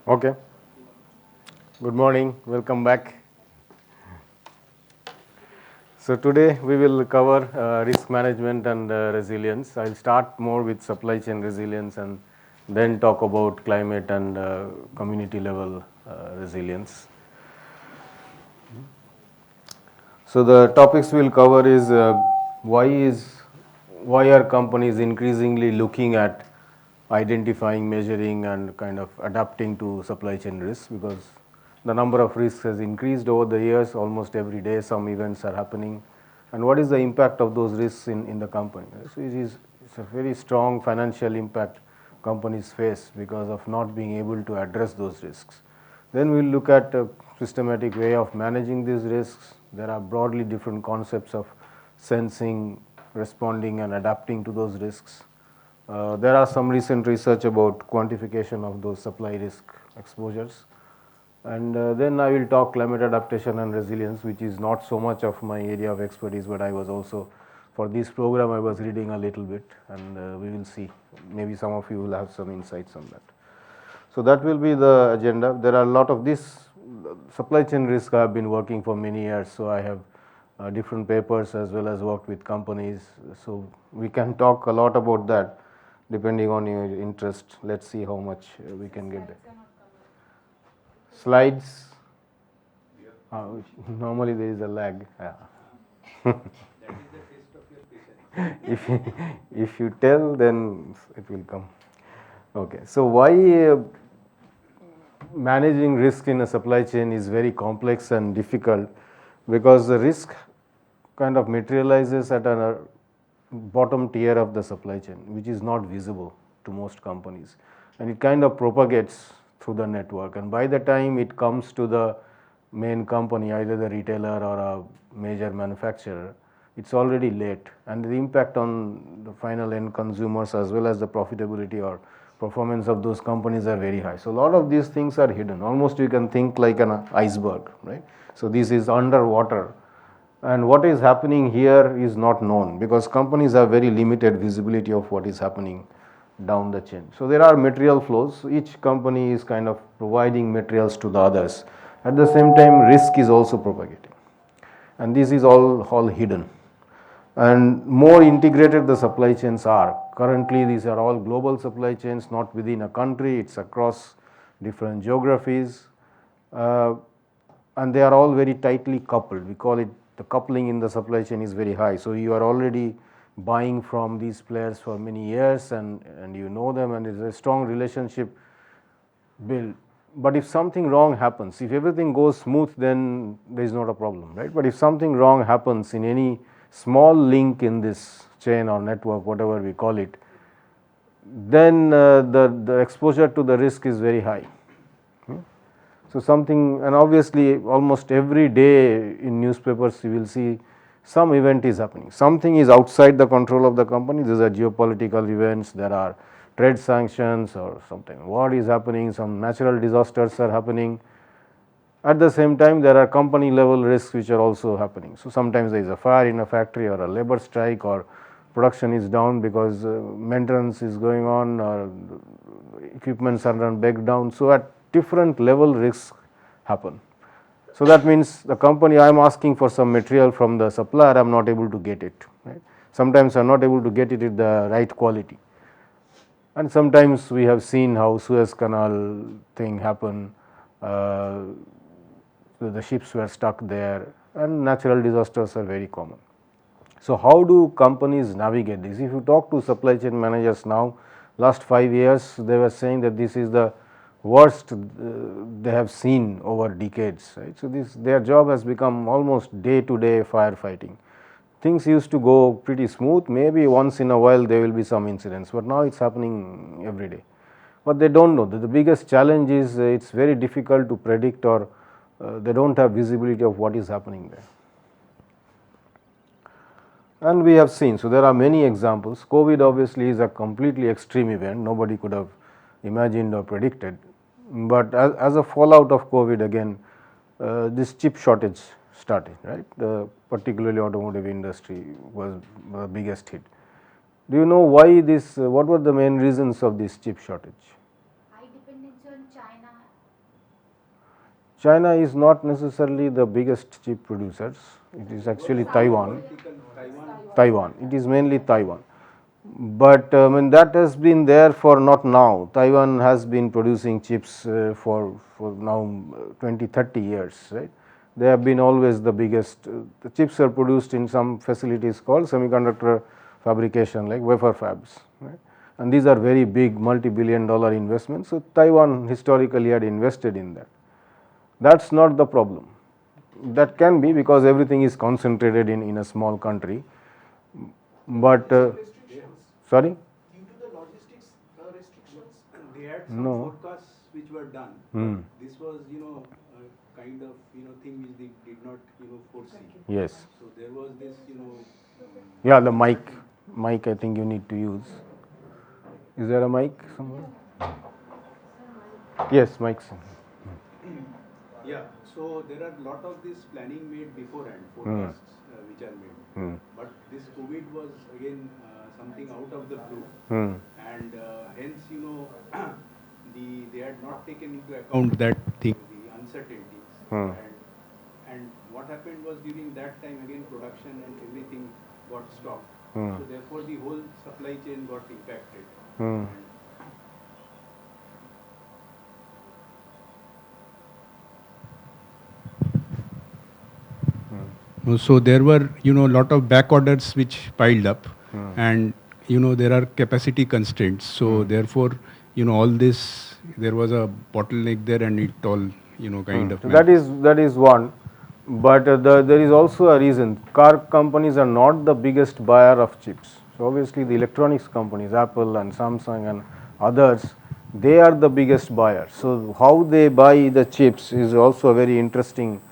Okay. Good morning. Welcome back. So today we will cover risk management and resilience. I'll start more with supply chain resilience and then talk about climate and community level resilience. So the topics we'll cover is why are companies increasingly looking at identifying, measuring, and kind of adapting to supply chain risks, because the number of risks has increased over the years. Almost every day some events are happening, and what is the impact of those risks in the company. So it's a very strong financial impact companies face because of not being able to address those risks. Then we'll look at a systematic way of managing these risks. There are broadly different concepts of sensing, responding, and adapting to those risks. There are some recent research about quantification of those supply risk exposures. And then I will talk climate adaptation and resilience, which is not so much of my area of expertise, but I was also, for this program, I was reading a little bit, and we will see. Maybe some of you will have some insights on that. So that will be the agenda. There are a lot of this supply chain risk. I have been working for many years, so I have different papers as well as worked with companies. So we can talk a lot about that depending on your interest. Let's see how much we can get there. Slides. Normally there is a lag. If you tell, then it will come. Okay. So why managing risk in a supply chain is very complex and difficult, because the risk kind of materializes at a bottom tier of the supply chain, which is not visible to most companies, and it kind of propagates through the network, and by the time it comes to the main company, either the retailer or a major manufacturer, it's already late, and the impact on the final end consumers as well as the profitability or performance of those companies are very high. So a lot of these things are hidden. Almost you can think like an iceberg, right? So this is underwater, and what is happening here is not known because companies have very limited visibility of what is happening down the chain. So there are material flows. Each company is kind of providing materials to the others. At the same time, risk is also propagating, and this is all hidden. And more integrated the supply chains are. Currently, these are all global supply chains, not within a country. It's across different geographies, and they are all very tightly coupled. We call it, the coupling in the supply chain is very high. So you are already buying from these players for many years, and you know them, and there's a strong relationship built. But if something wrong happens, if everything goes smooth, then there is not a problem, right? But if something wrong happens in any small link in this chain or network, whatever we call it, then the exposure to the risk is very high. So something, and obviously almost every day in newspapers you will see some event is happening. Something is outside the control of the company. These are geopolitical events, there are trade sanctions or something. What is happening? Some natural disasters are happening. At the same time, there are company level risks which are also happening. So sometimes there is a fire in a factory or a labor strike, or production is down because maintenance is going on, or equipments are run back down. So at different level risks happen. So that means the company, I am asking for some material from the supplier, I am not able to get it. Right? Sometimes I am not able to get it at the right quality. And sometimes we have seen how Suez Canal thing happened. The ships were stuck there, and natural disasters are very common. So how do companies navigate this? If you talk to supply chain managers now, last 5 years, they were saying that this is the worst they have seen over decades. Right? So their job has become almost day-to-day firefighting. Things used to go pretty smooth. Maybe once in a while there will be some incidents, but now it's happening every day. But they don't know. The biggest challenge is it's very difficult to predict, or they don't have visibility of what is happening there. And we have seen, so there are many examples. COVID obviously is a completely extreme event. Nobody could have imagined or predicted. But as a fallout of COVID, again, this chip shortage started, right? Particularly automotive industry was the biggest hit. Do you know why this, what were the main reasons of this chip shortage? High dependence on China is not necessarily the biggest chip producers. It is actually Taiwan. Taiwan. It is mainly Taiwan. But that has been there for not now. Taiwan has been producing chips for now 20, 30 years, right? They have been always the biggest. The chips are produced in some facilities called semiconductor fabrication, like wafer fabs, right? And these are very big multi-billion-dollar investments. So Taiwan historically had invested in that. That's not the problem. That can be because everything is concentrated in a small country. But sorry? Due to the logistics restrictions, they had some No. forecasts which were done. This was, kind of, thing which they did not, foresee. Yes. So there was this, Yeah, the mic. Mic, I think you need to use. Is there a mic somewhere? Yes, mic. Yeah, so there are a lot of this planning made beforehand, forecasts which are made. But this COVID was again something out of the blue, and hence they had not taken into account that thing, the uncertainties, and what happened was during that time again production and everything got stopped. So therefore the whole supply chain got impacted. And so there were, a lot of back orders which piled up, and there are capacity constraints. So therefore, all this, there was a bottleneck there, and it all, kind of. So that is one, but there is also a reason. Car companies are not the biggest buyer of chips. So obviously the electronics companies, Apple and Samsung and others, they are the biggest buyers. So how they buy the chips is also a very interesting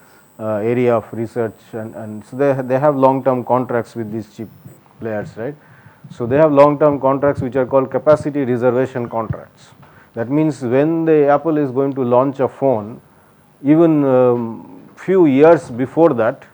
area of research, and so they have long-term contracts with these chip players, right? So they have long-term contracts which are called capacity reservation contracts. That means when the Apple is going to launch a phone, even few years before that,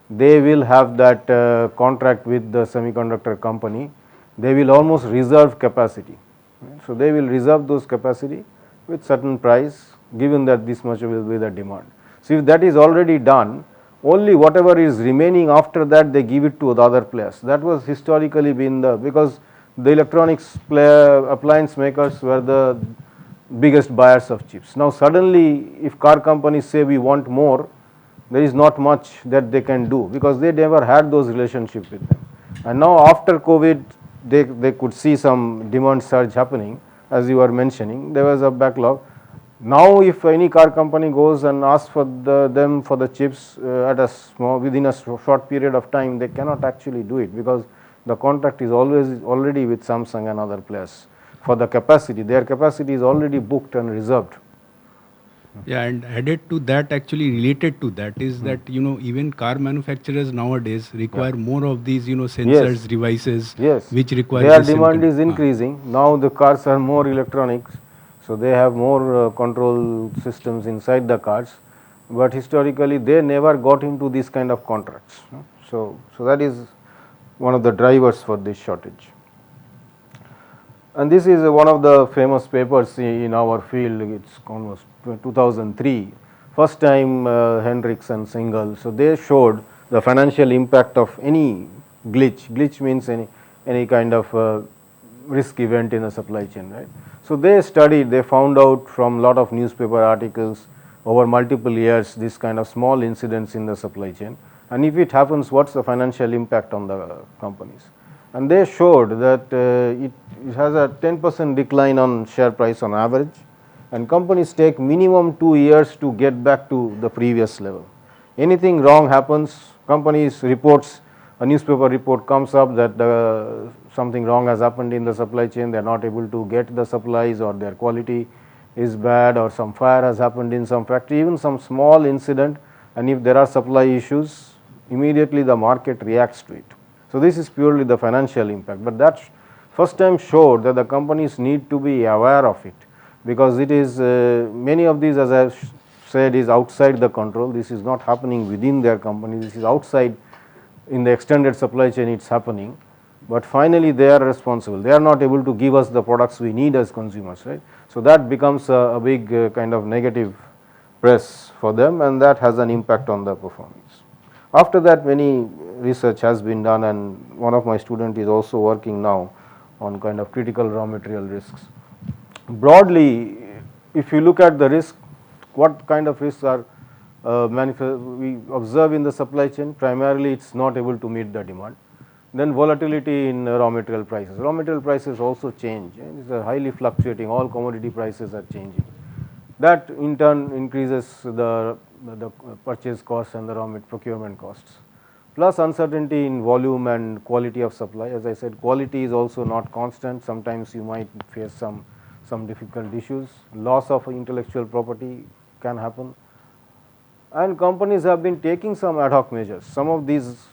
they will have that contract with the semiconductor company. They will almost reserve capacity. Right? So they will reserve those capacity with certain price, given that this much will be the demand. So if that is already done, only whatever is remaining after that they give it to the other players. That was historically been because the electronics appliance makers were the biggest buyers of chips. Now suddenly if car companies say we want more, there is not much that they can do because they never had those relationships with them. And now after COVID, they could see some demand surge happening, as you were mentioning. There was a backlog. Now if any car company goes and asks for them for the chips at a within a short period of time, they cannot actually do it because the contract is already with Samsung and other players for the capacity. Their capacity is already booked and reserved. Yeah, and added to that, actually related to that, is that even car manufacturers nowadays require more of these sensors, devices, which require their this demand is increasing. Now the cars are more electronics, so they have more control systems inside the cars. But historically, they never got into these kind of contracts. So that is one of the drivers for this shortage. And this is one of the famous papers in our field. It's almost 2003. First time Hendricks and Singal. So they showed the financial impact of any glitch. Glitch means any kind of risk event in the supply chain, right? So they studied. They found out from lot of newspaper articles over multiple years this kind of small incidents in the supply chain. And if it happens, what's the financial impact on the companies? And they showed that it has a 10% decline on share price on average, and companies take minimum 2 years to get back to the previous level. Anything wrong happens, companies reports, a newspaper report comes up that something wrong has happened in the supply chain, they are not able to get the supplies, or their quality is bad, or some fire has happened in some factory, even some small incident, and if there are supply issues, immediately the market reacts to it. So this is purely the financial impact, but that first time showed that the companies need to be aware of it, because it is many of these, as I have said, is outside the control. This is not happening within their company, this is outside in the extended supply chain it's happening, but finally they are responsible. They are not able to give us the products we need as consumers, right? So that becomes a big kind of negative press for them, and that has an impact on the performance. After that, many research has been done, and one of my students is also working now on kind of critical raw material risks. Broadly, if you look at the risk, what kind of risks are we observe in the supply chain? Primarily, it's not able to meet the demand. Then volatility in raw material prices. Raw material prices also change. It's highly fluctuating. All commodity prices are changing. That in turn increases the purchase costs and the raw material procurement costs. Plus uncertainty in volume and quality of supply. As I said, quality is also not constant. Sometimes you might face some difficult issues. Loss of intellectual property can happen. And companies have been taking some ad hoc measures. Some of these,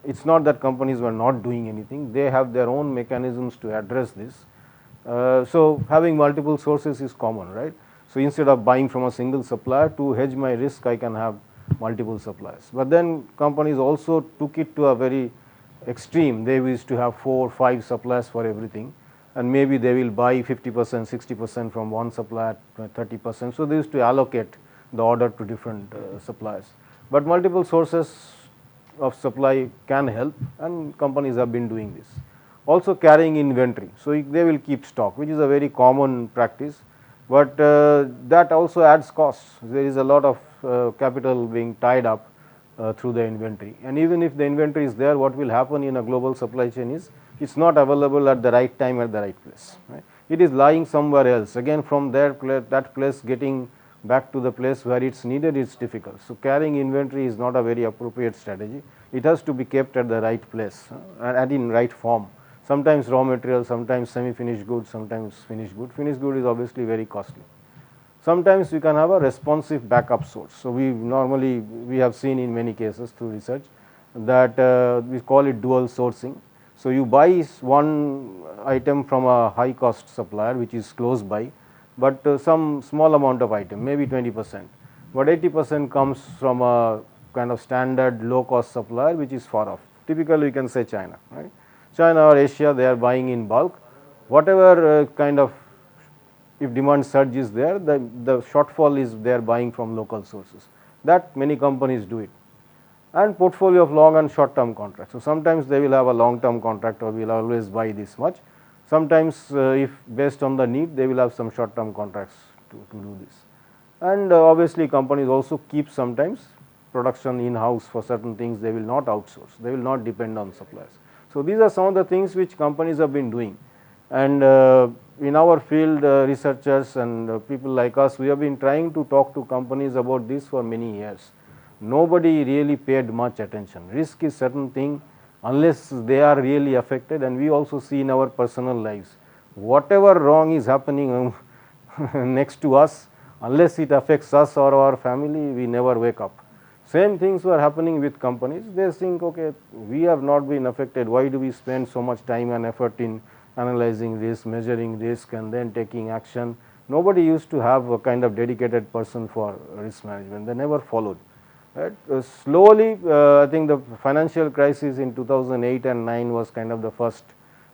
it's not that companies were not doing anything. They have their own mechanisms to address this. So having multiple sources is common, right? So instead of buying from a single supplier, to hedge my risk, I can have multiple suppliers. But then companies also took it to a very extreme. They used to have 4 or 5 suppliers for everything, and maybe they will buy 50%, 60% from one supplier, 30%. So they used to allocate the order to different suppliers. But multiple sources of supply can help, and companies have been doing this. Also carrying inventory. So they will keep stock, which is a very common practice, but that also adds costs. There is a lot of capital being tied up through the inventory, and even if the inventory is there, what will happen in a global supply chain is it's not available at the right time at the right place. Right? It is lying somewhere else. Again, from there, that place getting back to the place where it's needed is difficult. So carrying inventory is not a very appropriate strategy. It has to be kept at the right place and in right form. Sometimes raw material, sometimes semi-finished goods, sometimes finished good. Finished good is obviously very costly. Sometimes we can have a responsive backup source. So we have seen in many cases through research that we call it dual sourcing. So you buy one item from a high cost supplier which is close by, but some small amount of item, maybe 20%, but 80% comes from a kind of standard low cost supplier which is far off. Typically, we can say China, right? China or Asia, they are buying in bulk. Whatever kind of, if demand surge is there, the shortfall is they are buying from local sources. That many companies do it. And portfolio of long and short term contracts. So sometimes they will have a long term contract or will always buy this much. Sometimes if based on the need, they will have some short term contracts to do this. And obviously companies also keep sometimes production in house for certain things. They will not outsource, they will not depend on suppliers. So these are some of the things which companies have been doing. And in our field, researchers and people like us, we have been trying to talk to companies about this for many years. Nobody really paid much attention. Risk is certain thing unless they are really affected, and we also see in our personal lives, whatever wrong is happening next to us, unless it affects us or our family, we never wake up. Same things were happening with companies. They think, okay, we have not been affected, why do we spend so much time and effort in analyzing risk, measuring risk, and then taking action? Nobody used to have a kind of dedicated person for risk management. They never followed. Right? Slowly, I think the financial crisis in 2008 and 9 was kind of the first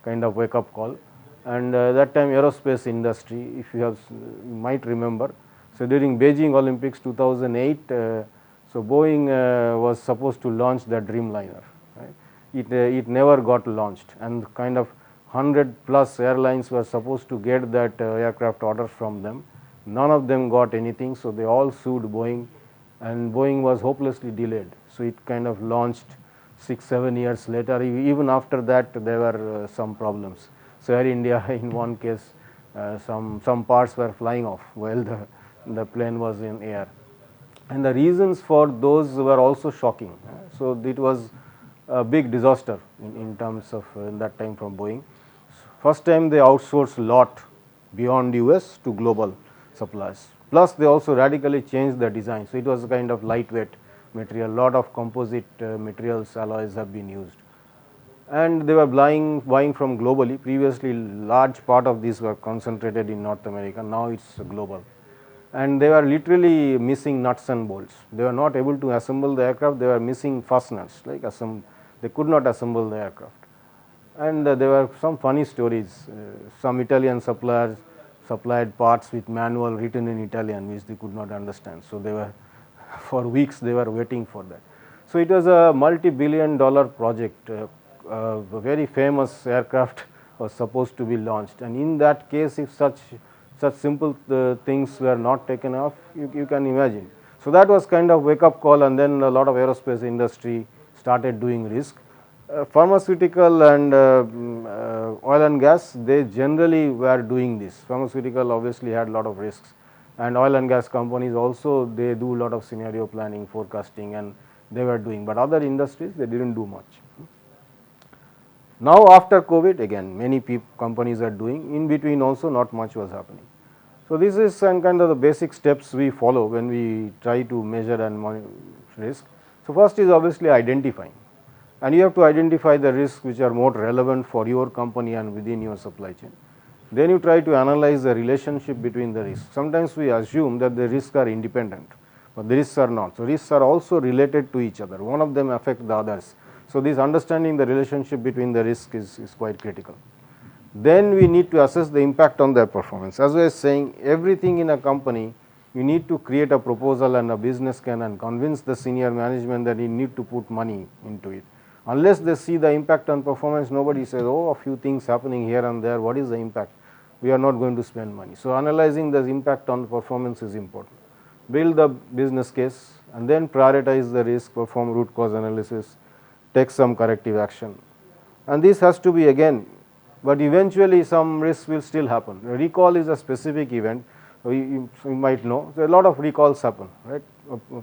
kind of wake up call, and that time aerospace industry, if you might remember. So during Beijing Olympics 2008, so Boeing was supposed to launch the Dreamliner. Right? It never got launched, and kind of 100 plus airlines were supposed to get that aircraft order from them. None of them got anything, so they all sued Boeing, and Boeing was hopelessly delayed. So it kind of launched 6-7 years later. Even after that, there were some problems. So Air India, in one case, some parts were flying off while the plane was in air. And the reasons for those were also shocking. So it was a big disaster in terms of in that time from Boeing. First time they outsourced a lot beyond US to global suppliers. Plus they also radically changed the design. So it was a kind of lightweight material, lot of composite materials, alloys have been used. And they were buying from globally. Previously large part of these were concentrated in North America, now it's global. And they were literally missing nuts and bolts. They were not able to assemble the aircraft, they were missing fasteners, like they could not assemble the aircraft. And there were some funny stories. Some Italian suppliers, supplied parts with manual written in Italian, which they could not understand. So they were, for weeks they were waiting for that. So it was a multi-billion-dollar project. A very famous aircraft was supposed to be launched, and in that case, if such simple things were not taken off, you can imagine. So that was kind of wake-up call, and then a lot of aerospace industry started doing risk. Pharmaceutical and oil and gas, they generally were doing this. Pharmaceutical obviously had a lot of risks, and oil and gas companies also, they do a lot of scenario planning, forecasting, and they were doing, but other industries, they didn't do much. Now after COVID, again many companies are doing, in between also not much was happening. So this is some kind of the basic steps we follow when we try to measure and monitor risk. So first is obviously identifying, and you have to identify the risks which are more relevant for your company and within your supply chain. Then you try to analyze the relationship between the risks. Sometimes we assume that the risks are independent, but the risks are not. So risks are also related to each other. One of them affects the others. So this understanding the relationship between the risk is quite critical. Then we need to assess the impact on their performance. As I was saying, everything in a company, you need to create a proposal and a business can and convince the senior management that you need to put money into it. Unless they see the impact on performance, nobody says, oh, a few things happening here and there, what is the impact? We are not going to spend money. So analyzing the impact on performance is important. Build the business case and then prioritize the risk, perform root cause analysis, take some corrective action. And this has to be again, but eventually some risks will still happen. A recall is a specific event, you might know. So a lot of recalls happen, right?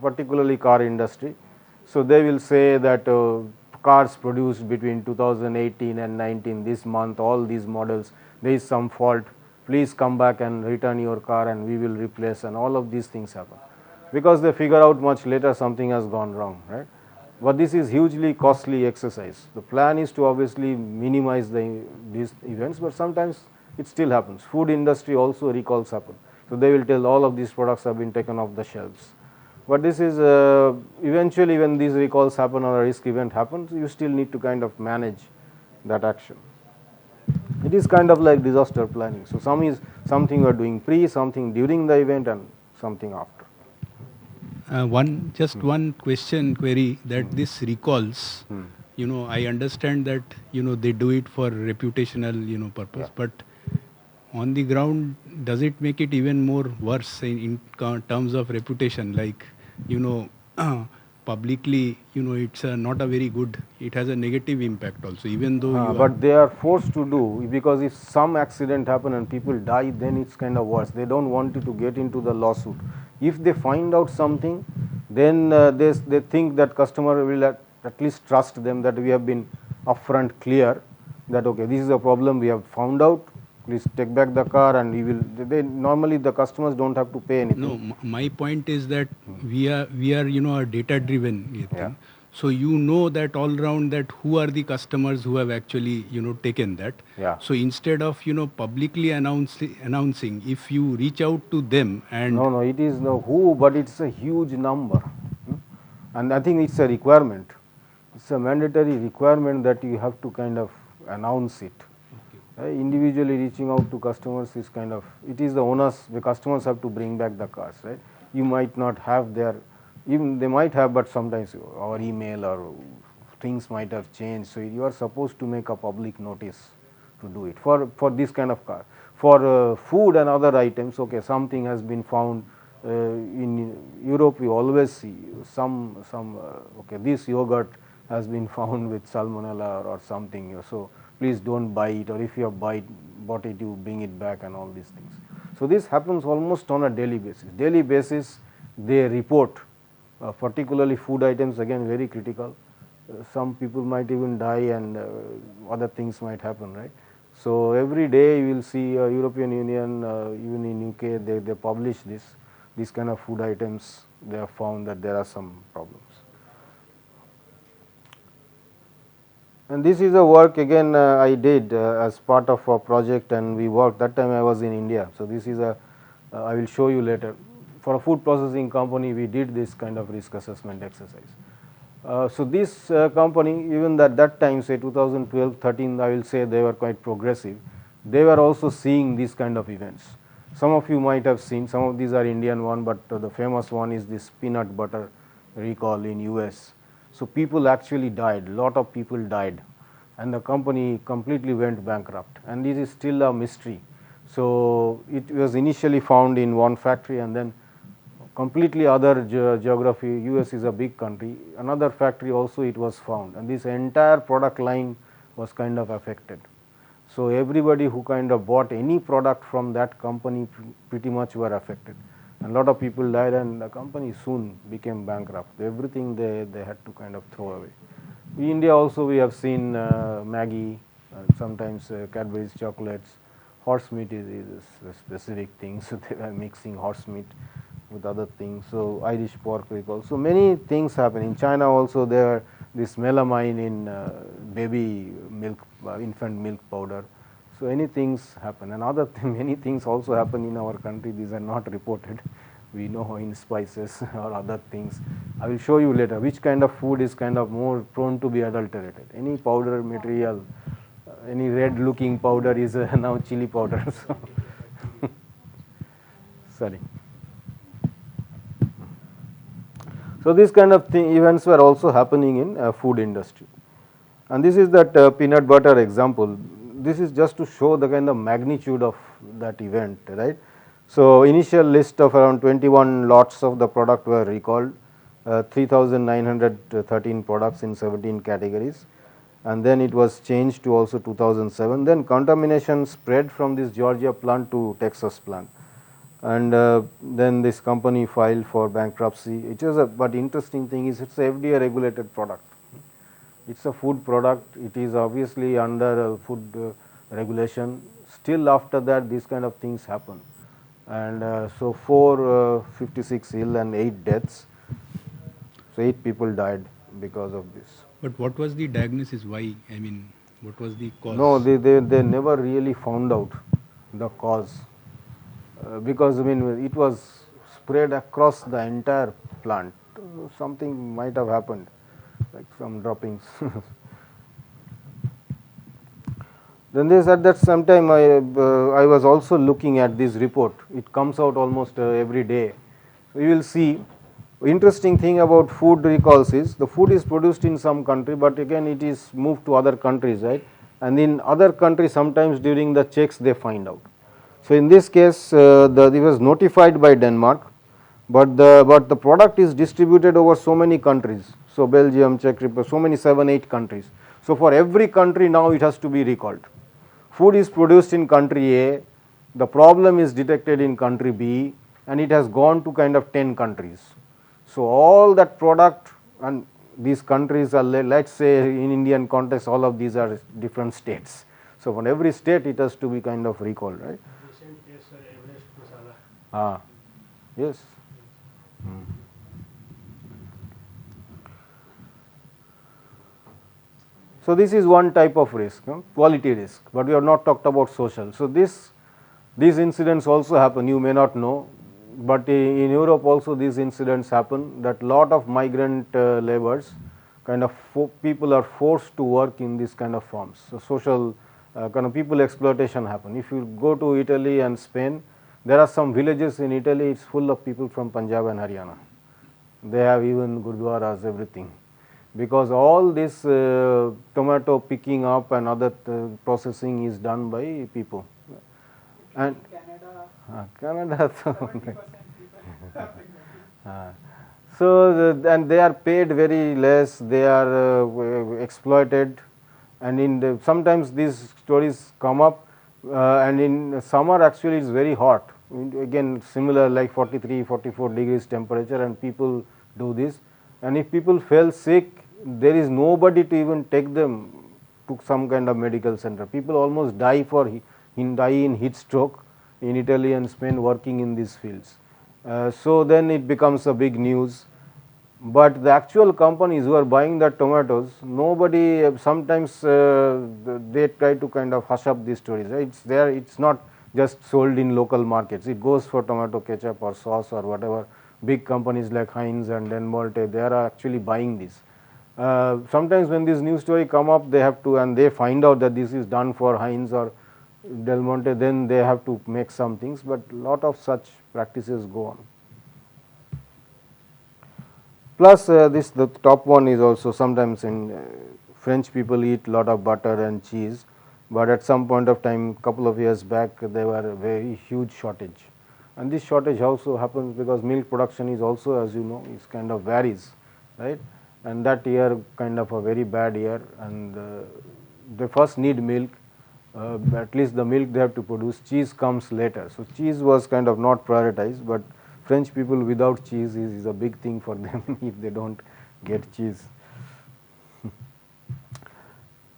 Particularly car industry. So they will say that cars produced between 2018 and 19, this month, all these models, there is some fault, please come back and return your car and we will replace, and all of these things happen. Because they figure out much later something has gone wrong, right? But this is hugely costly exercise. The plan is to obviously minimize these events, but sometimes it still happens. Food industry also recalls happen. So they will tell all of these products have been taken off the shelves. But this is eventually when these recalls happen or a risk event happens, you still need to kind of manage that action. It is kind of like disaster planning. So some is something you are doing pre, something during the event, and something after. One query that this recalls, I understand that, they do it for reputational, purpose, but on the ground, does it make it even more worse in terms of reputation? Like, publicly, it's not a very good, it has a negative impact also, even though but they are forced to do, because if some accident happen and people die, then it's kind of worse. They don't want it to get into the lawsuit. If they find out something, then they think that customer will at least trust them, that we have been upfront clear that okay, this is a problem we have found out, please take back the car, and we will. Normally the customers don't have to pay anything. No, my point is that we are a data driven thing. Yeah. So that all around that who are the customers who have actually taken that. Yeah. So instead of publicly announcing, if you reach out to them and No, it is no who, but it's a huge number, and I think it's a requirement. It's a mandatory requirement that you have to kind of announce it. Individually reaching out to customers is kind of, it is the onus, the customers have to bring back the cars, right? You might not have their, even they might have, but sometimes our email or things might have changed, so you are supposed to make a public notice to do it for this kind of car. For food and other items, okay, something has been found. In Europe we always see some okay, this yogurt has been found with salmonella or something, so please don't buy it, or if you have bought it, you bring it back, and all these things. So this happens almost on a daily basis. Daily basis they report, particularly food items, again very critical. Some people might even die, and other things might happen, right? So every day you will see European Union, even in UK, they publish these kind of food items. They have found that there are some problems. And this is a work again I did as part of a project, and we worked, that time I was in India. So this is I will show you later. For a food processing company, we did this kind of risk assessment exercise. So this company, even at that time, say 2012, 13, I will say they were quite progressive. They were also seeing these kind of events. Some of you might have seen, some of these are Indian one, but the famous one is this peanut butter recall in US. So people actually died, lot of people died, and the company completely went bankrupt, and this is still a mystery. So it was initially found in one factory, and then completely other geography. US is a big country, another factory also it was found, and this entire product line was kind of affected. So everybody who kind of bought any product from that company pretty much were affected, and a lot of people died, and the company soon became bankrupt. Everything they had to kind of throw away. In India also we have seen Maggi, sometimes Cadbury's chocolates. Horse meat is a specific thing, so they were mixing horse meat with other things. So Irish pork recall. So many things happen. In China also there are this melamine in baby milk, infant milk powder. So any things happen, and other many things also happen in our country. These are not reported. We know in spices or other things. I will show you later which kind of food is kind of more prone to be adulterated. Any powder material, any red looking powder is now chili powder. So sorry. So these kind of events were also happening in food industry, and this is that peanut butter example. This is just to show the kind of magnitude of that event, right? So initial list of around 21 lots of the product were recalled, 3,913 products in 17 categories, and then it was changed to also 2007. Then contamination spread from this Georgia plant to Texas plant, and then this company filed for bankruptcy. It is a, but interesting thing is it's a FDA regulated product. It's a food product. It is obviously under food regulation. Still after that these kind of things happen, and so 456 ill and 8 deaths. So 8 people died because of this. But what was the diagnosis? Why? I mean, what was the cause? No, they never really found out the cause, because I mean it was spread across the entire plant. Something might have happened, like some droppings. Then there's at that same time I was also looking at this report. It comes out almost every day. So you will see, interesting thing about food recalls is the food is produced in some country, but again it is moved to other countries, right? And in other countries sometimes during the checks they find out. So in this case it was notified by Denmark, but the product is distributed over so many countries. So Belgium, Czech Republic, so many 7-8 countries. So for every country now it has to be recalled. Food is produced in country A, the problem is detected in country B, and it has gone to kind of 10 countries. So all that product, and these countries are, let's say in Indian context, all of these are different states. So for every state it has to be kind of recalled, right? Ah, yes. So this is one type of risk, quality risk, but we have not talked about social. So these incidents also happen, you may not know, but in Europe also these incidents happen, that lot of migrant laborers, kind of people are forced to work in this kind of forms. So social kind of people exploitation happen. If you go to Italy and Spain, there are some villages in Italy, it's full of people from Punjab and Haryana. They have even gurdwaras, everything. Because all this tomato picking up and other processing is done by people. And Canada. So and they are paid very less, they are exploited, and in sometimes these stories come up, and in summer actually it's very hot. Again similar like 43, 44 degrees temperature, and people do this, and if people fell sick, there is nobody to even take them to some kind of medical center. People almost die in heat stroke in Italy and Spain working in these fields. So then it becomes a big news, but the actual companies who are buying the tomatoes, nobody, sometimes they try to kind of hush up these stories, right? It's there, it's not just sold in local markets, it goes for tomato ketchup or sauce or whatever. Big companies like Heinz and Denmolte, they are actually buying this. Sometimes when this news story come up, they have to, and they find out that this is done for Heinz, or Del Monte, then they have to make some things, but lot of such practices go on. Plus this the top one is also sometimes in French people eat lot of butter and cheese, but at some point of time couple of years back there were a very huge shortage, and this shortage also happens because milk production is also, as you know, is kind of varies, right, and that year kind of a very bad year, and they first need milk, at least the milk they have to produce, cheese comes later. So cheese was kind of not prioritized, but French people without cheese is a big thing for them if they don't get cheese.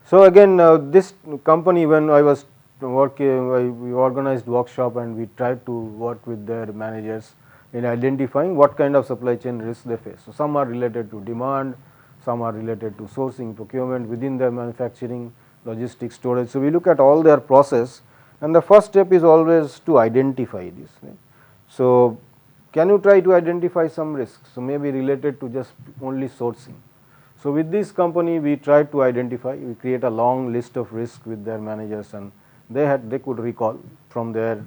So again, this company, when I was working, we organized workshop and we tried to work with their managers in identifying what kind of supply chain risks they face. So some are related to demand, some are related to sourcing, procurement within their manufacturing, logistics, storage. So we look at all their process, and the first step is always to identify this. Right? So can you try to identify some risks? So maybe related to just only sourcing. So with this company, we tried to identify, we create a long list of risks with their managers, and they could recall from their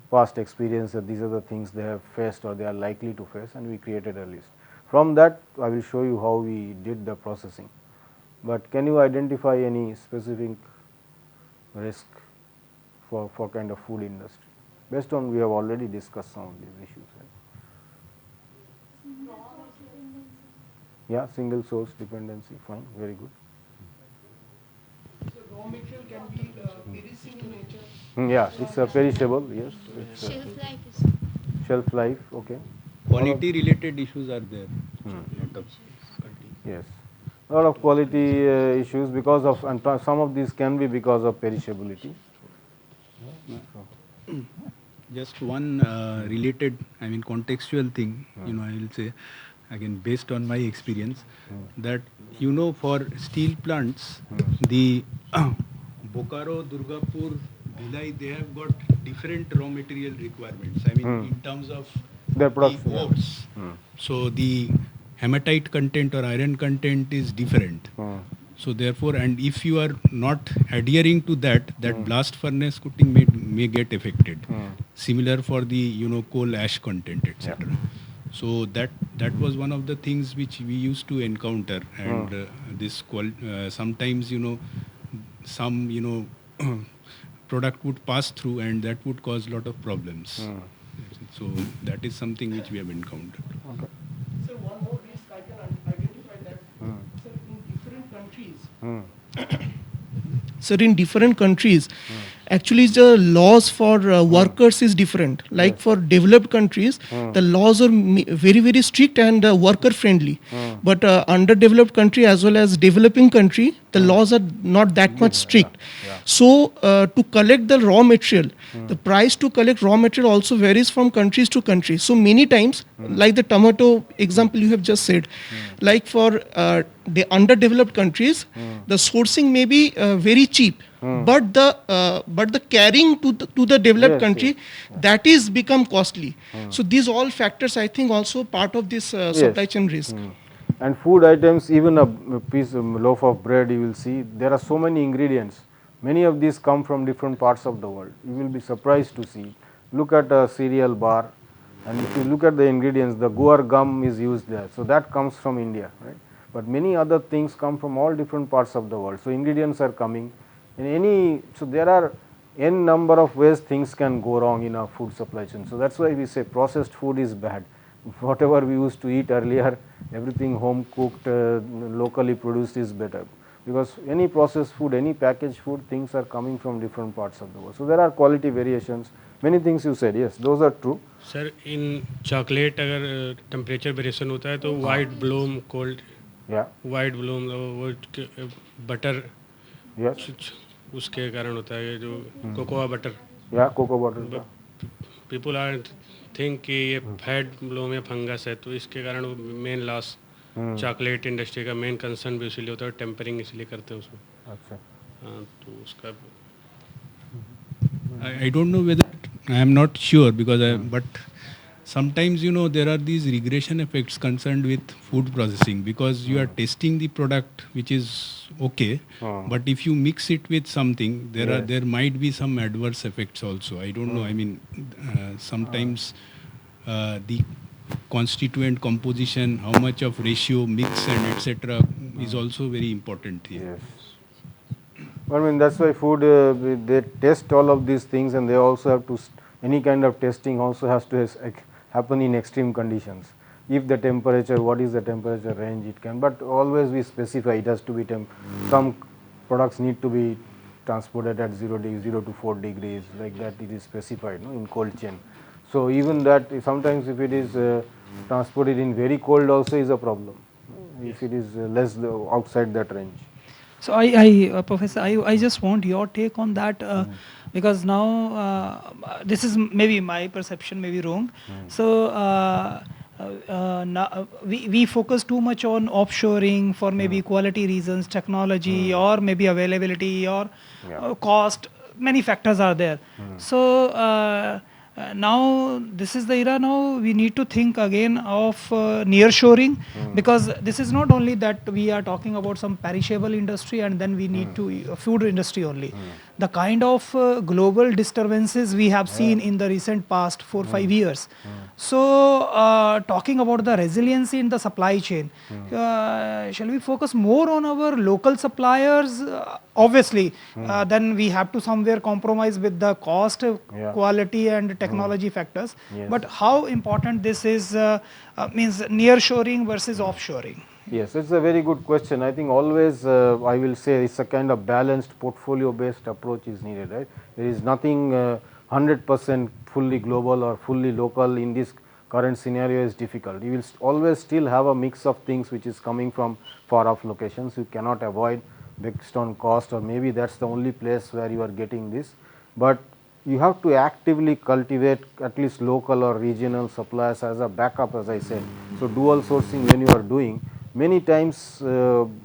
past experience that these are the things they have faced or they are likely to face, and we created a list. From that, I will show you how we did the processing. But can you identify any specific risk for kind of food industry? Based on we have already discussed some of these issues. Right? Yeah, single source dependency, fine, very good. So raw material can be perishing in nature. Yeah, it's a perishable, yes. It's Shelf life is. shelf life, okay. Quality related issues are there. Lot of Yes, a lot of quality issues because of, and some of these can be because of perishability. just one related, I mean contextual thing, you know, I will say again based on my experience that, you know, for steel plants, the Bokaro, Durgapur, Bhilai, they have got different raw material requirements. I mean, in terms of Their the production, yeah. ores. So the hematite content or iron content is different. So therefore, and if you are not adhering to that, that blast furnace cooking may get affected. Similar for the, you know, coal ash content, etc. So that was one of the things which we used to encounter, and sometimes, you know, some, you know, product would pass through and that would cause a lot of problems. So that is something which we have encountered. Sir, one more risk I can identify that. Sir, in different countries, actually the laws for workers is different. Like for developed countries, the laws are very, very strict and worker friendly. But underdeveloped country as well as developing country, the laws are not that much strict. So to collect the raw material, the price to collect raw material also varies from countries to countries. So many times, like the tomato example you have just said, like for the underdeveloped countries, the sourcing may be very cheap, but the carrying to the developed country, that is become costly. So these all factors, I think, also part of this supply chain risk. And food items, even a piece of loaf of bread, you will see there are so many ingredients. Many of these come from different parts of the world. You will be surprised to see. Look at a cereal bar, and if you look at the ingredients, the guar gum is used there. So that comes from India, right? But many other things come from all different parts of the world. So ingredients are coming in any. So there are n number of ways things can go wrong in a food supply chain. So that's why we say processed food is bad. Whatever we used to eat earlier, everything home cooked, locally produced is better. Because any processed food, any packaged food, things are coming from different parts of the world. So there are quality variations. Many things you said, yes, those are true. Sir in chocolate अगर temperature variation होता है तो white bloom cold Yeah, white bloom वो butter yes, उसके कारण होता है जो cocoa butter yeah, cocoa butter. People are think कि ये फैट ब्लूम या फंगस है तो इसके कारण वो मेन लॉस चॉकलेट इंडस्ट्री का मेन कंसर्न भी इसलिए होता है टेम्परिंग इसलिए करते हैं उसमें अच्छा. हाँ तो उसका I don't know whether I am not sure because but sometimes there are these regression effects concerned with food processing, because you are testing the product which is okay, but if you mix it with something, there might be some adverse effects also. I don't know. I mean, sometimes the constituent composition, how much of ratio, mix and etc. is also very important here. Yes. I mean, that's why food, they test all of these things, and they also have to, any kind of testing also has to happen in extreme conditions. If the temperature, what is the temperature range it can, but always we specify it has to be some products need to be transported at 0 to 4 degrees, like that it is specified, no, in cold chain. So even that, sometimes if it is transported in very cold also is a problem, if it is less outside that range. So Professor, I just want your take on that, because now this is maybe my perception, maybe wrong. So now we focus too much on offshoring for maybe quality reasons, technology, or maybe availability, or cost. Many factors are there. So now this is the era. Now we need to think again of nearshoring, because this is not only that we are talking about some perishable industry and then we need to food industry only. The kind of global disturbances we have seen in the recent past 4-5 years. So talking about the resiliency in the supply chain, shall we focus more on our local suppliers? Obviously, then we have to somewhere compromise with the cost, quality and technology factors. Yes. But how important this is, means nearshoring versus offshoring? Yes, it's a very good question. I think always I will say it's a kind of balanced portfolio based approach is needed, right? There is nothing 100% fully global or fully local in this current scenario is difficult. You will always still have a mix of things which is coming from far off locations. You cannot avoid based on cost, or maybe that's the only place where you are getting this, but you have to actively cultivate at least local or regional suppliers as a backup, as I said. So dual sourcing when you are doing, many times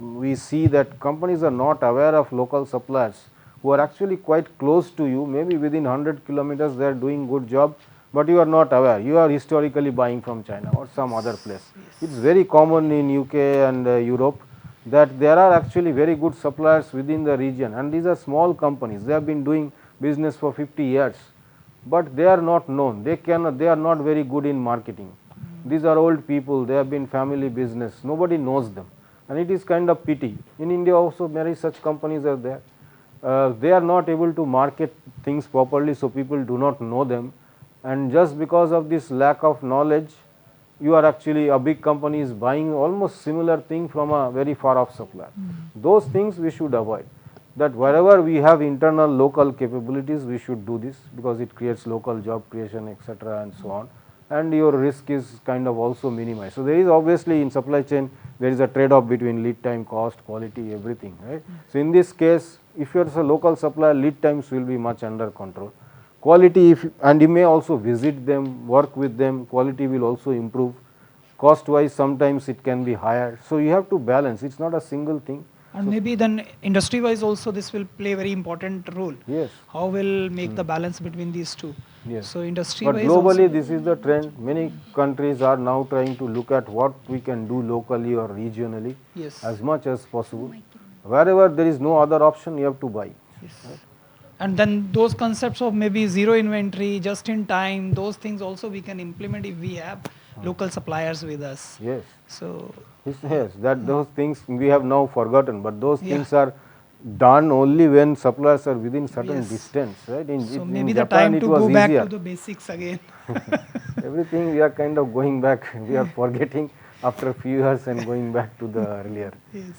we see that companies are not aware of local suppliers who are actually quite close to you, maybe within 100 kilometers they are doing good job, but you are not aware. You are historically buying from China or some other place. It's very common in UK and Europe that there are actually very good suppliers within the region, and these are small companies. They have been doing business for 50 years, but they are not known. They are not very good in marketing. These are old people, they have been family business, nobody knows them, and it is kind of pity. In India also many such companies are there. They are not able to market things properly, so people do not know them, and just because of this lack of knowledge, you are actually, a big company is buying almost similar thing from a very far off supplier. Those things we should avoid. That wherever we have internal local capabilities, we should do this, because it creates local job creation, etc. and so on, and your risk is kind of also minimized. So there is obviously in supply chain there is a trade off between lead time, cost, quality, everything, right? So in this case, if you are a local supplier, lead times will be much under control. Quality, and you may also visit them, work with them, quality will also improve. Cost wise sometimes it can be higher, so you have to balance, it's not a single thing. And maybe then industry wise also this will play a very important role. Yes. How will make the balance between these two? Yes. So industry But wise globally also, this is the trend. Many countries are now trying to look at what we can do locally or regionally yes. as much as possible. Wherever there is no other option, you have to buy. Yes. Right? And then those concepts of maybe zero inventory, just in time, those things also we can implement if we have local suppliers with us. Yes. So Yes, that those things we have now forgotten, but those things are done only when suppliers are within certain distance, right? So in maybe the Japan time to it was go back easier. to the basics again. Everything we are kind of going back, we are forgetting after a few years and going back to the earlier things.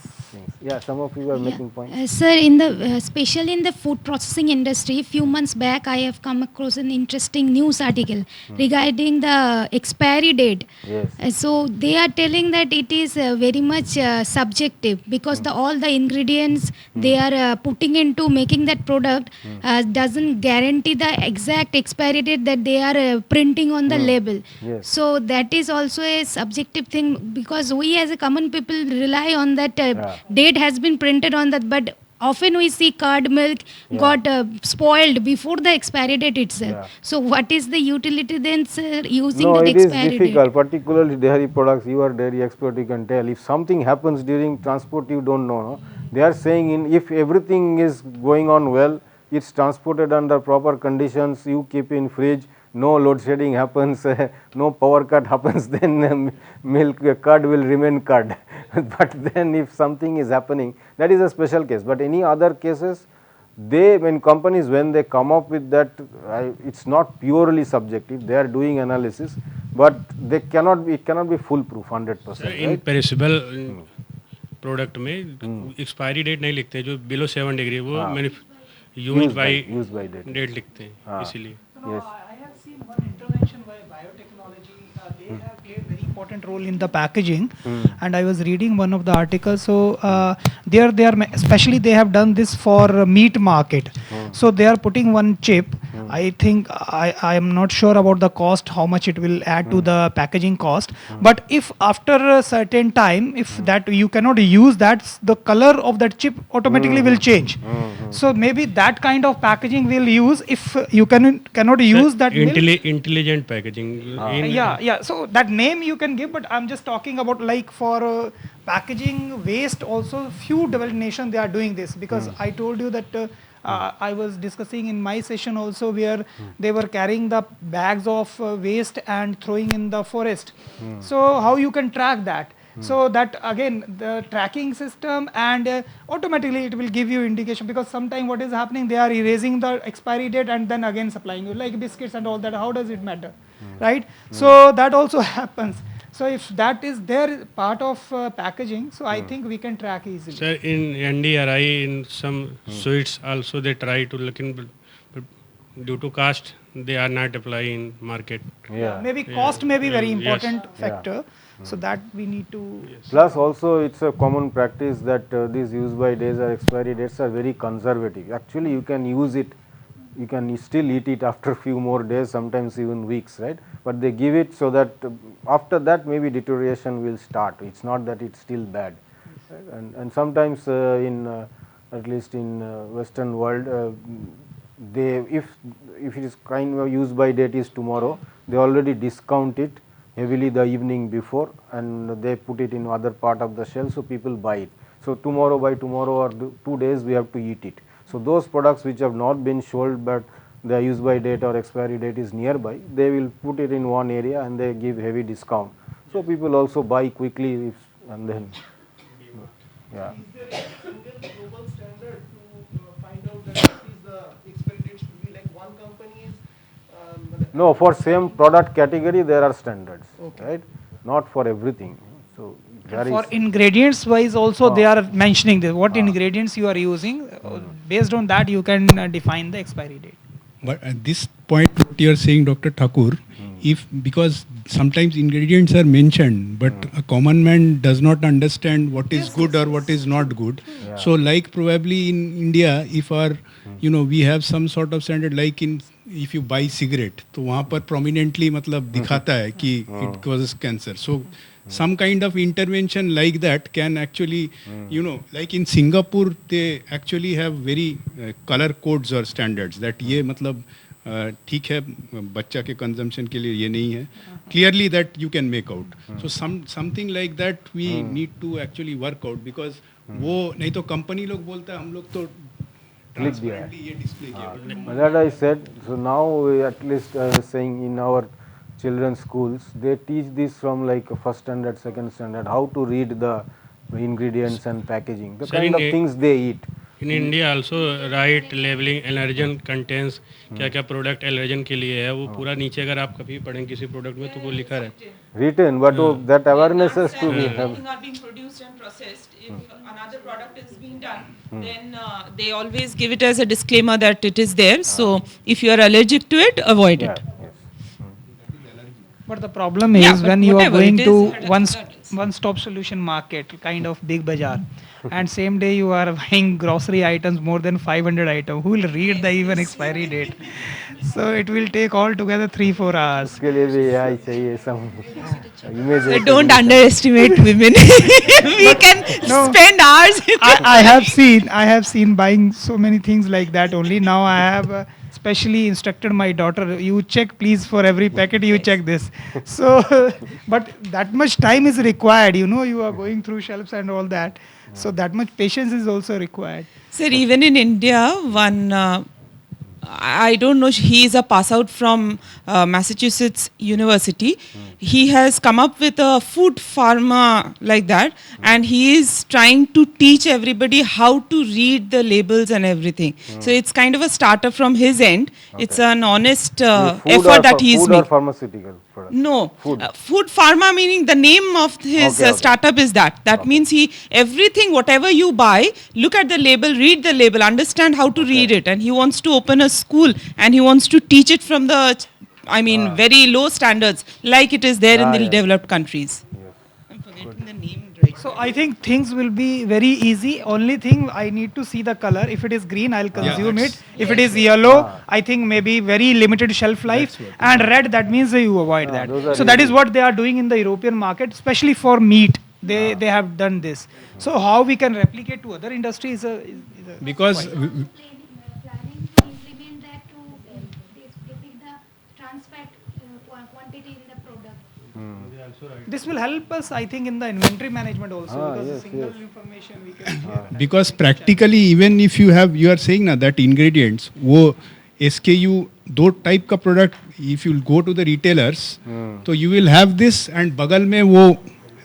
Yeah, some of you are making points. Sir, in the especially in the food processing industry, few months back I have come across an interesting news article regarding the expiry date. Yes. So they are telling that it is very much subjective, because all the ingredients they are putting into making that product doesn't guarantee the exact expiry date that they are printing on the label. Yes. So that is also a subjective thing, because we as a common people rely on that date has been printed on that, but often we see curd milk got spoiled before the expiry date itself. Yeah. So what is the utility then, sir, using No, the it is expiry difficult, date? particularly dairy products. You are dairy expert, you can tell. If something happens during transport, you don't know. No? They are saying if everything is going on well, it's transported under proper conditions, you keep in fridge, no load shedding happens, no power cut happens, then milk curd will remain curd. But then if something is happening, that is a special case. But any other cases, when companies, when they come up with that, it's not purely subjective, they are doing analysis, but they cannot be, it cannot be foolproof 100%, in right? Perishable product में expiry date नहीं लिखते, जो below 7 degree वो मैंने used by Used by date. Date लिखते हैं इसीलिए. Yes. I have seen one intervention by biotechnology. They have played very important role in the packaging, and I was reading one of the articles. So there they are, especially they have done this for meat market. So they are putting one chip. I think I am not sure about the cost, how much it will add to the packaging cost. But if after a certain time, if that you cannot use that, the color of that chip automatically will change. So maybe that kind of packaging will use if you cannot use that milk. Intelligent packaging. Yeah. So that name you can give, but I'm just talking about like for packaging waste also. Few developed nations they are doing this, because I told you that I was discussing in my session also where they were carrying the bags of waste and throwing in the forest. So how you can track that? So that again the tracking system, and automatically it will give you indication, because sometime what is happening, they are erasing the expiry date and then again supplying you like biscuits and all that. How does it matter, right? So that also happens. So if that is their part of packaging, so I think we can track easily. Sir, in NDRI, in some sweets also they try to look in, but due to cost they are not applying in market. Yeah. Maybe cost may be very Yes. important factor. So that we need to. Plus also it's a common practice that these use by days or expiry dates are very conservative. Actually you can use it, you can still eat it after few more days, sometimes even weeks, right? But they give it so that after that maybe deterioration will start. It's not that it's still bad. Right? And sometimes at least in Western world, they if it is kind of use by date is tomorrow, they already discount it heavily the evening before, and they put it in other part of the shelf, so people buy it. So by tomorrow or 2 days we have to eat it. So those products which have not been sold but the use by date or expiry date is nearby, they will put it in one area and they give heavy discount. So people also buy quickly and then yeah. Is there a single global standard to find out that what is the expiry date should be? Like one company is No, for same product category there are standards, right? Not for everything. So For ingredients wise also they are mentioning this, what ingredients you are using. Based on that you can define the expiry date. But at this point, what you are saying, Dr. Thakur, if because sometimes ingredients are mentioned, but a common man does not understand what is good or what is not good. Yeah. So, like probably in India, if our, we have some sort of standard, like if you buy cigarette, तो वहाँ पर prominently मतलब दिखाता है कि it causes cancer. So some kind of intervention like that can actually, like in Singapore, they actually have very color codes or standards that ये मतलब ठीक है बच्चा के consumption के लिए ये नहीं है. Clearly that you can make out. So something like that we need to actually work out, because वो नहीं तो company लोग बोलता है हम लोग तो transparently ये display किया. That I said. So now at least I was saying in our children's schools, they teach this from like first standard, second standard, how to read the ingredients and packaging, the kind of things they eat. In India also write labeling allergen contains क्या क्या product allergen के लिए है, वो पूरा नीचे अगर आप कभी पढ़ें किसी product में तो वो लिखा रहता है. Written, but that awareness has to be. Something are being produced and processed. If another product is being done, then they always give it as a disclaimer that it is there. So if you are allergic to it, avoid it. But the problem is when you are going to one-stop solution market, kind of big bazaar, and same day you are buying grocery items, more than 500 items, who will read the even expiry date? So it will take altogether 3-4 hours. उसके लिए भी AI चाहिए, some image So don't recognition. underestimate women. We can No. spend hours. I have seen buying so many things like that only. Now I have specially instructed my daughter, you check please for every packet, you check this. So, but that much time is required, you are going through shelves and all that. So that much patience is also required. Sir, even in India, one, I don't know, he is a pass out from Massachusetts University. He has come up with a food pharma like that, and he is trying to teach everybody how to read the labels and everything. So it's kind of a startup from his end. It's an honest effort that he is food or making. pharmaceutical product? No, Food. food pharma meaning the name of his Okay, okay. startup is that. That means everything, whatever you buy, look at the label, read the label, understand how to read it. And he wants to open a school and he wants to teach it from the, very low standards like it is there in the developed countries. I'm forgetting the name right. So I think things will be very easy. Only thing I need to see the color. If it is green, I'll consume it. If it is yellow, I think maybe very limited shelf life. And red, that means you avoid that. So that is what they are doing in the European market, especially for meat. They have done this. So how we can replicate to other industries? Because Planning to implement that to specific the trans fat quantity in the product. This will help us, I think, in the inventory management also, because the single information we can share. because practically even if you are saying na that ingredients वो SKU दो type का product, if you go to the retailers तो you will have this and बगल में वो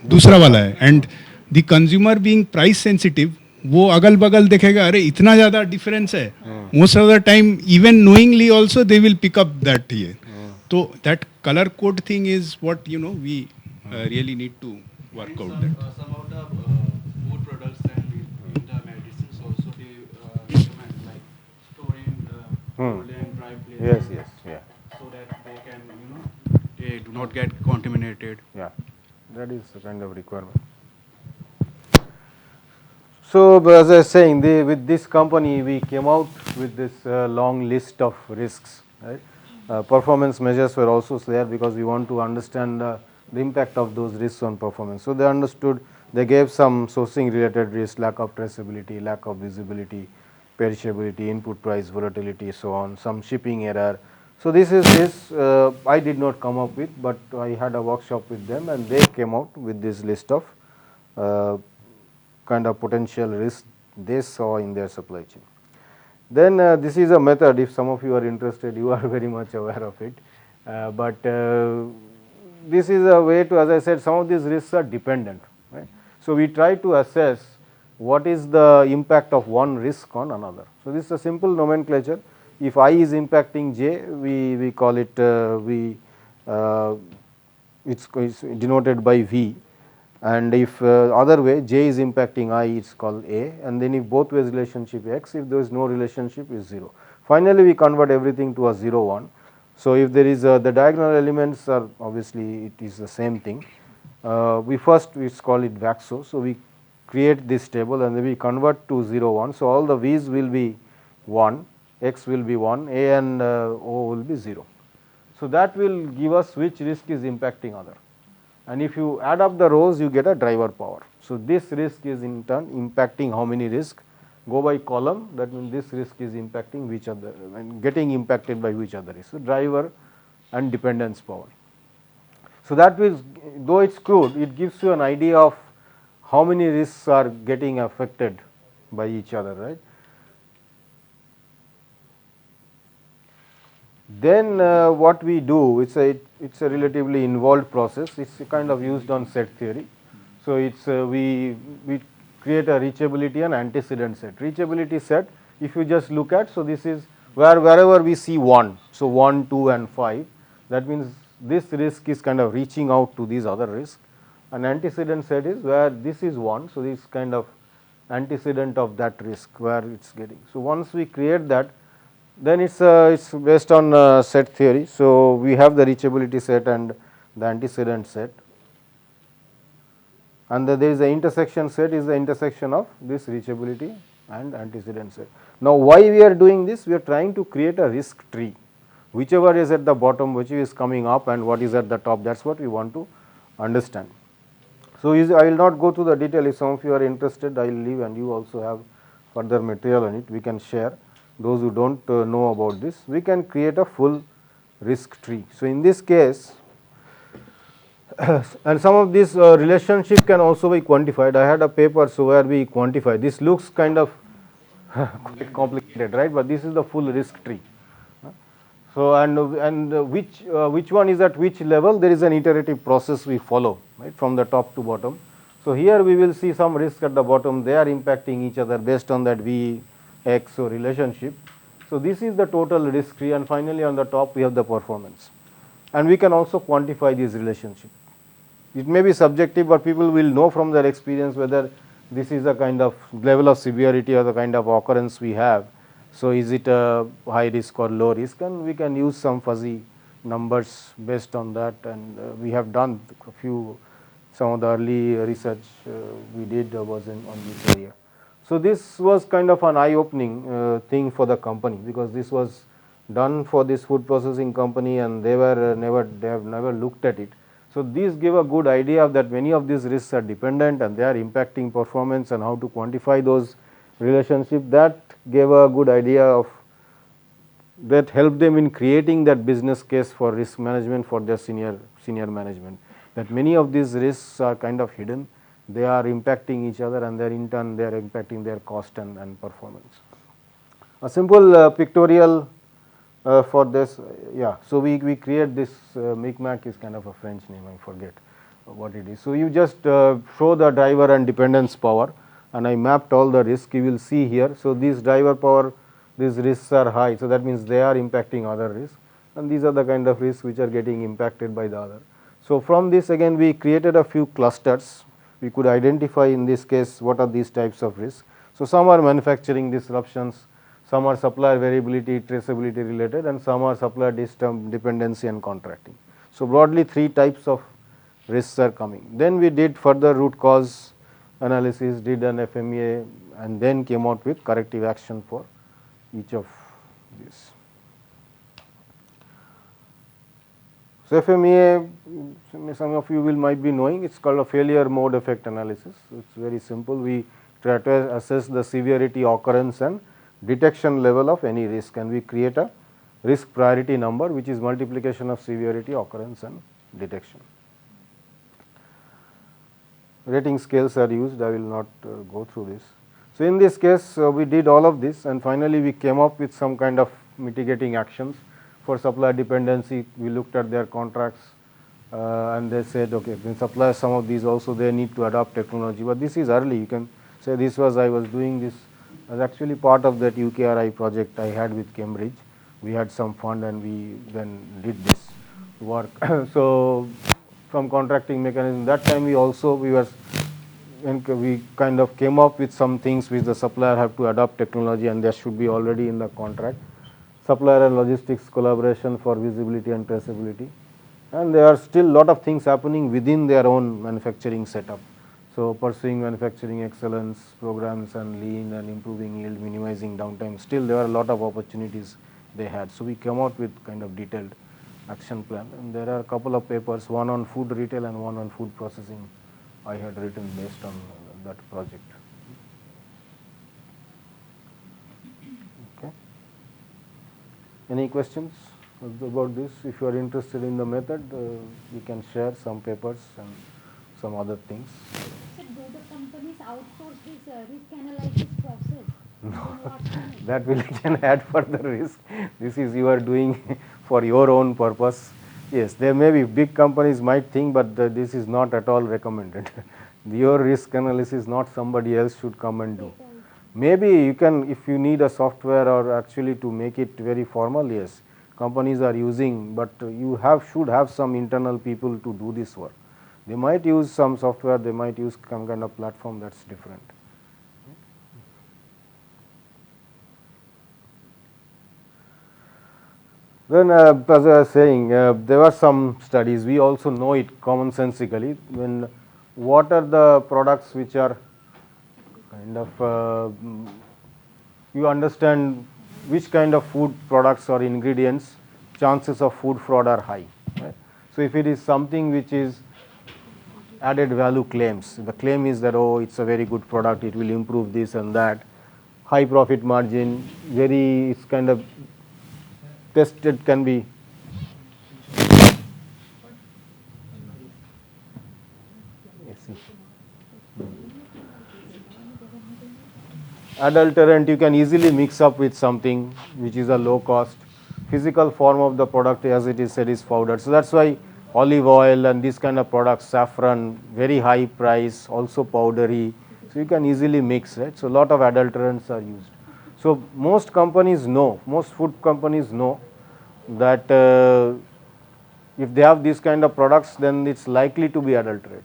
दूसरा वाला है, and the consumer being price sensitive वो अगल बगल देखेगा, अरे इतना ज़्यादा difference है, most of the time even knowingly also they will pick up that here. So that color code thing is what we really need to work out that. Some of the food products and in the medicines also they recommend like storing cold and dry places. Yes, yeah. So that they can, they do not get contaminated. Yeah, that is a kind of requirement. So, as I was saying, with this company, we came out with this long list of risks. Right? Performance measures were also there because we want to understand the impact of those risks on performance. So, they understood, they gave some sourcing related risks, lack of traceability, lack of visibility, perishability, input price volatility, so on, some shipping error. So, this I did not come up with, but I had a workshop with them and they came out with this list of kind of potential risks they saw in their supply chain. Then this is a method, if some of you are interested, you are very much aware of it, but this is a way to, as I said, some of these risks are dependent. Right? So, we try to assess what is the impact of one risk on another. So, this is a simple nomenclature. If I is impacting J, we call it it's denoted by V, and if other way J is impacting I, it's called A, and then if both ways relationship X, if there is no relationship, is 0. Finally, we convert everything to a 0 1. So, if there is the diagonal elements are obviously it is the same thing. We call it VAXO. So, we create this table and then we convert to 0 1. So, all the V's will be 1, X will be 1, A and O will be 0. So, that will give us which risk is impacting other, and if you add up the rows you get a driver power. So, this risk is in turn impacting how many risk, go by column, that means this risk is impacting which other and getting impacted by which other risk. So, driver and dependence power. So, that will, though it is crude, it gives you an idea of how many risks are getting affected by each other, right. Then what we do, it's a relatively involved process. It's kind of used on set theory. So, it's we create a reachability and antecedent set. Reachability set, if you just look at, so this is wherever we see 1, so 1, 2 and 5, that means this risk is kind of reaching out to these other risks. An antecedent set is where this is 1, so this kind of antecedent of that risk where it's getting. So, once we create that, then it's based on set theory. So, we have the reachability set and the antecedent set, and there is the intersection set is the intersection of this reachability and antecedent set. Now, why we are doing this? We are trying to create a risk tree. whichever is at the bottom, which is coming up and what is at the top, that is what we want to understand. So, I will not go through the detail. If some of you are interested, I will leave, and you also have further material on it, we can share. Those who do not know about this, we can create a full risk tree. So, in this case, and some of this relationship can also be quantified. I had a paper, so where we quantify. This looks kind of quite complicated, right? But this is the full risk tree. So, and which one is at which level, there is an iterative process we follow, right, from the top to bottom. So, here we will see some risk at the bottom, they are impacting each other based on that V X or relationship. So, this is the total risk tree, and finally, on the top we have the performance, and we can also quantify this relationship. It may be subjective, but people will know from their experience whether this is a kind of level of severity or the kind of occurrence we have. So, is it a high risk or low risk, and we can use some fuzzy numbers based on that, and we have done a few, some of the early research we did was on this area. So, this was kind of an eye opening thing for the company, because this was done for this food processing company, and they have never looked at it. So, these give a good idea that many of these risks are dependent and they are impacting performance, and how to quantify those relationship. That gave a good idea of, that helped them in creating that business case for risk management for their senior management, that many of these risks are kind of hidden, they are impacting each other, and in turn they are impacting their cost and performance. A simple pictorial for this, yeah. So, we create this, Micmac is kind of a French name, I forget what it is. So, you just show the driver and dependence power, and I mapped all the risk, you will see here. So, this driver power, these risks are high, so that means they are impacting other risks, and these are the kind of risks which are getting impacted by the other. So, from this again we created a few clusters, we could identify in this case what are these types of risks. So, some are manufacturing disruptions, some are supplier variability, traceability related, and some are supplier dependency and contracting. So, broadly 3 types of risks are coming. Then we did further root cause analysis, did an FMEA, and then came out with corrective action for each of these. So, FMEA, some of you might be knowing, it is called a failure mode effect analysis. It is very simple. We try to assess the severity, occurrence and detection level of any risk, and we create a risk priority number, which is multiplication of severity, occurrence and detection. Rating scales are used, I will not go through this. So, in this case we did all of this, and finally, we came up with some kind of mitigating actions. For supplier dependency, we looked at their contracts and they said, okay, when suppliers, some of these also they need to adopt technology, but this is early. You can say this was, I was doing this as actually part of that UKRI project I had with Cambridge. We had some fund and we then did this work. So, from contracting mechanism, that time we kind of came up with some things which the supplier have to adopt technology, and that should be already in the contract. Supplier and logistics collaboration for visibility and traceability, and there are still lot of things happening within their own manufacturing setup. So, pursuing manufacturing excellence programs and lean and improving yield, minimizing downtime, still there are a lot of opportunities they had. So, we came out with kind of detailed action plan, and there are a couple of papers, one on food retail and one on food processing I had written based on that project. Okay. Any questions about this? If you are interested in the method, we can share some papers and some other things. So, do the companies outsource this risk analysis process? No, that will can add further risk. This is you are doing for your own purpose. Yes, there may be big companies might think, but this is not at all recommended. Your risk analysis, not somebody else should come and do. Maybe you can, if you need a software or actually to make it very formal, yes, companies are using, but you should have some internal people to do this work. They might use some software, they might use some kind of platform, that is different. Then as I was saying, there were some studies, we also know it commonsensically, when what are the products which are kind of, you understand which kind of food products or ingredients chances of food fraud are high. Right? So if it is something which is added value claims, the claim is that, oh, it's a very good product, it will improve this and that, high profit margin, very, it's kind of tested, can be adulterant you can easily mix up with something which is a low cost. Physical form of the product, as it is said, is powdered. So that's why olive oil and this kind of products, saffron, very high price, also powdery. So you can easily mix, right? So a lot of adulterants are used. So most companies know, most food companies know that if they have these kind of products, then it's likely to be adulterated.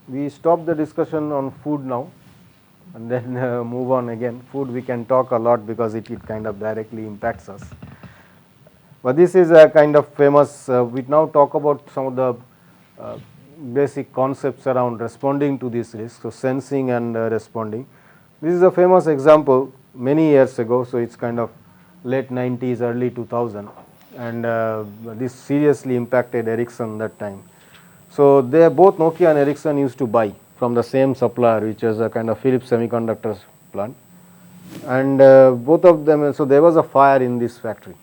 We stop the discussion on food now and then move on again. Food we can talk a lot because it kind of directly impacts us. But this is a kind of famous, we now talk about some of the basic concepts around responding to this risk, so sensing and responding. This is a famous example many years ago, so it's kind of late 90s, early 2000, and this seriously impacted Ericsson that time. So they both, Nokia and Ericsson, used to buy from the same supplier, which was a kind of Philips Semiconductors plant, and both of them. So there was a fire in this factory,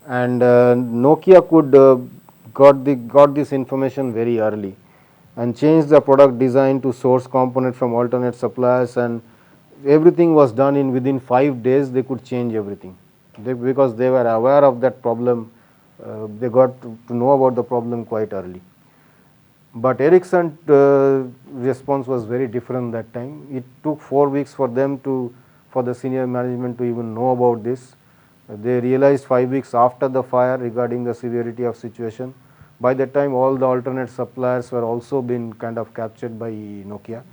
and Nokia could got this information very early, and changed the product design to source component from alternate suppliers, and everything was done in within 5 days. They could change everything because they were aware of that problem. They got to know about the problem quite early. But Ericsson response was very different that time. It took 4 weeks for them for the senior management to even know about this. They realized 5 weeks after the fire regarding the severity of situation. By that time, all the alternate suppliers were also been kind of captured by Nokia,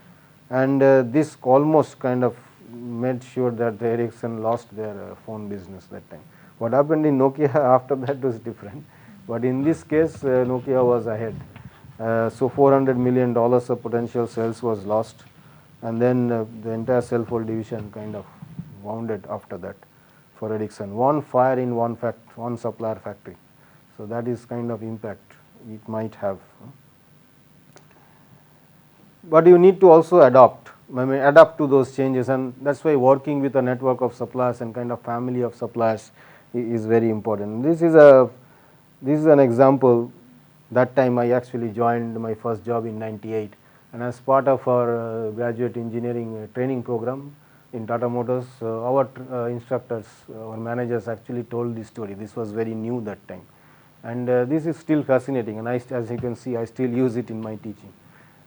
and this almost kind of made sure that the Ericsson lost their phone business that time. What happened in Nokia after that was different, but in this case, Nokia was ahead. So $400 million of potential sales was lost, and then the entire cell phone division kind of wounded after that for Ericsson. One fire in one supplier factory. So that is kind of impact it might have. But you need to also adapt to those changes, and that's why working with a network of suppliers and kind of family of suppliers is very important. This is an example. That time I actually joined my first job in 98, and as part of our graduate engineering training program in Tata Motors, our instructors, our managers actually told this story. This was very new that time, and this is still fascinating, and as you can see, I still use it in my teaching.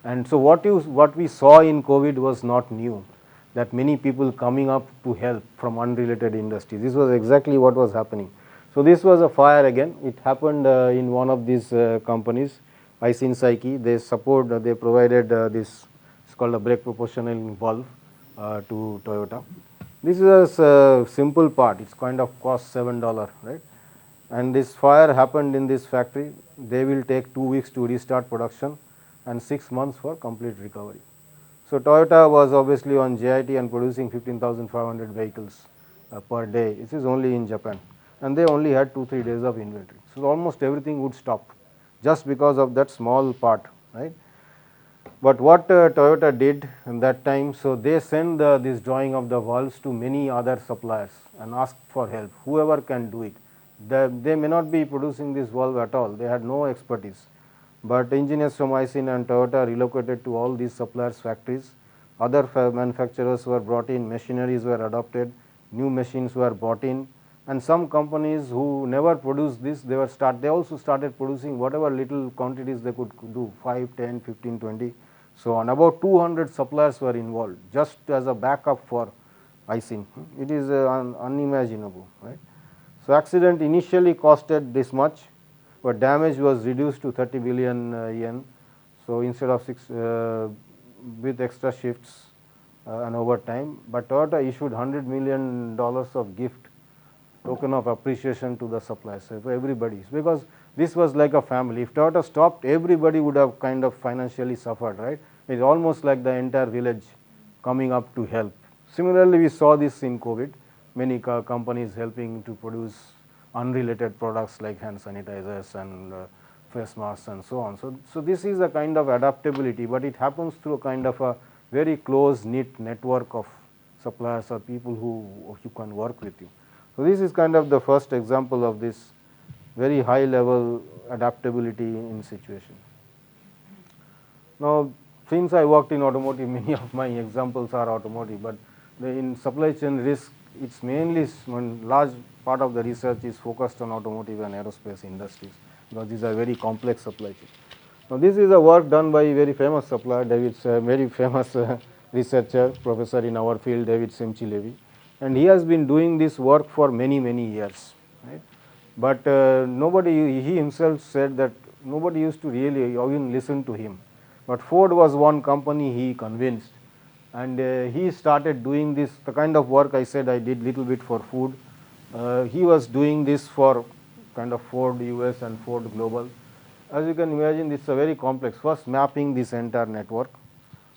And so what we saw in COVID was not new, that many people coming up to help from unrelated industries. This was exactly what was happening. So this was a fire again. It happened in one of these companies, IIT Kharagpur. They provided this, it's called a brake proportional valve to Toyota. This is a simple part. It's kind of cost $7, right? And this fire happened in this factory. They will take 2 weeks to restart production and 6 months for complete recovery. So Toyota was obviously on GIT and producing 15,500 vehicles per day. This is only in Japan, and they only had 2-3 days of inventory. So almost everything would stop just because of that small part, right? But what Toyota did in that time, so they sent this drawing of the valves to many other suppliers and asked for help, whoever can do it. They may not be producing this valve at all, they had no expertise. But engineers from IIT and Toyota relocated to all these suppliers' factories. Other manufacturers were brought in, machineries were adopted, new machines were bought in, and some companies who never produced this, they also started producing whatever little quantities they could do, 5, 10, 15, 20. So on about 200 suppliers were involved just as a backup for IIT. It is unimaginable, right? So accident initially costed this much, but damage was reduced to 30 billion yen. So instead of 6 with extra shifts and overtime, but Toyota issued $100 million of gift, token of appreciation to the suppliers, for everybody, because this was like a family. If Toyota stopped, everybody would have kind of financially suffered, right? It's almost like the entire village coming up to help. Similarly, we saw this in COVID, many companies helping to produce unrelated products like hand sanitizers and face masks and so on. So this is a kind of adaptability, but it happens through a kind of a very close knit network of suppliers or people who can work with you. So this is kind of the first example of this very high level adaptability in situation. Now, since I worked in automotive, many of my examples are automotive, but in supply chain risk, it's mainly one large part of the research is focused on automotive and aerospace industries, because these are very complex supply chains. Now, this is a work done by a very famous supplier, very famous researcher, professor in our field, David Simchi-Levy, and he has been doing this work for many years, right? But he himself said that nobody used to really even listen to him. But Ford was one company he convinced, and he started doing this, the kind of work I said I did little bit for food. He was doing this for kind of Ford US and Ford Global. As you can imagine, it's a very complex. First, mapping this entire network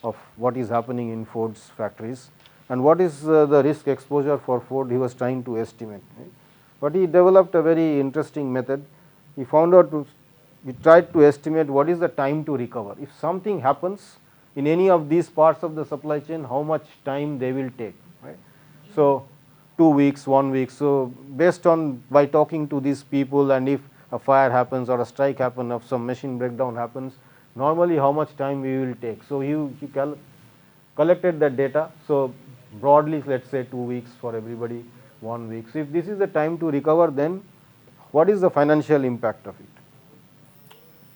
of what is happening in Ford's factories and what is the risk exposure for Ford he was trying to estimate. Right? But he developed a very interesting method. He found out he tried to estimate what is the time to recover. If something happens in any of these parts of the supply chain, how much time they will take. Right? So 2 weeks, 1 week. So based on by talking to these people, and if a fire happens or a strike happens or some machine breakdown happens, normally how much time we will take. So he collected that data. So broadly, let's say 2 weeks for everybody, 1 week. So if this is the time to recover, then what is the financial impact of it?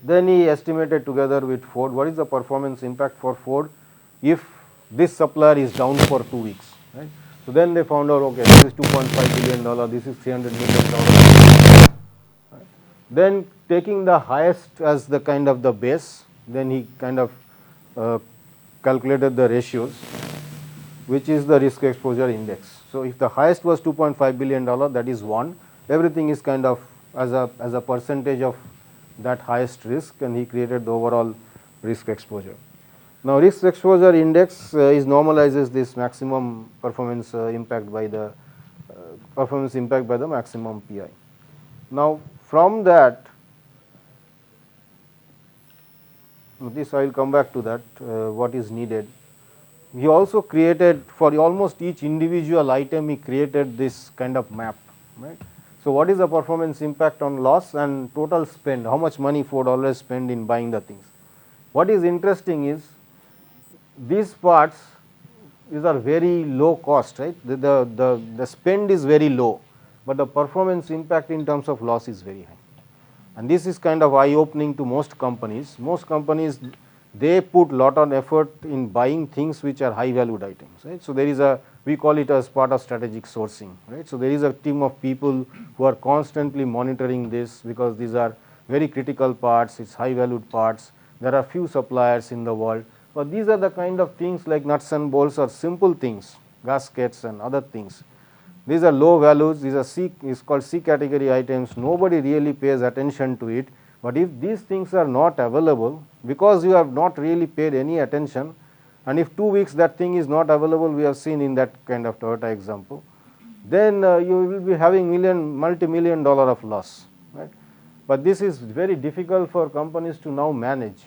Then he estimated together with Ford what is the performance impact for Ford if this supplier is down for 2 weeks. Right? So then they found out, okay, this is $2.5 billion, this is $300 million. Right? Then taking the highest as the kind of the base, then he kind of calculated the ratios, which is the risk exposure index. So if the highest was $2.5 billion, that is 1, everything is kind of as a percentage of that highest risk, and he created the overall risk exposure. Now, risk exposure index is normalizes this maximum performance impact by the maximum PI. Now, from that, this I will come back to that, what is needed. He also created for almost each individual item, he created this kind of map, right. So, what is the performance impact on loss and total spend, how much money Ford always spend in buying the things. What is interesting is these parts, these are very low cost, right. The spend is very low, but the performance impact in terms of loss is very high. And this is kind of eye opening to most companies. Most companies, they put lot of effort in buying things which are high valued items, right. So, there is we call it as part of strategic sourcing, right. So, there is a team of people who are constantly monitoring this, because these are very critical parts, it's high valued parts. There are few suppliers in the world, but these are the kind of things like nuts and bolts or simple things, gaskets and other things. These are low values, these are is called C category items, nobody really pays attention to it. But if these things are not available, because you have not really paid any attention, and if 2 weeks that thing is not available, we have seen in that kind of Toyota example, then you will be having multi-million dollar of loss, right. But this is very difficult for companies to now manage.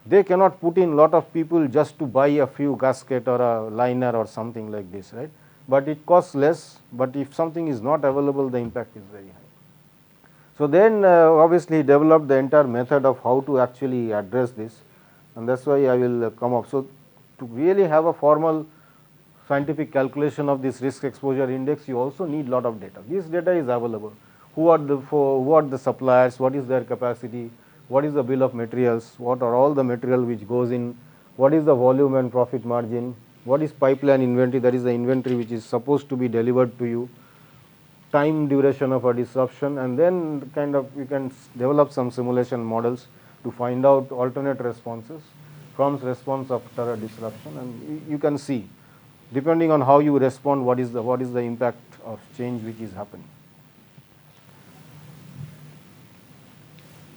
They cannot put in lot of people just to buy a few gasket or a liner or something like this, right. But it costs less, but if something is not available, the impact is very high. So then obviously developed the entire method of how to actually address this, and that is why I will come up. So to really have a formal scientific calculation of this risk exposure index, you also need lot of data. This data is available. Who are the suppliers, what is their capacity, what is the bill of materials, what are all the material which goes in, what is the volume and profit margin, what is pipeline inventory, that is the inventory which is supposed to be delivered to you, time duration of a disruption, and then kind of you can develop some simulation models to find out alternate responses from response after a disruption, and you can see depending on how you respond what is the impact of change which is happening.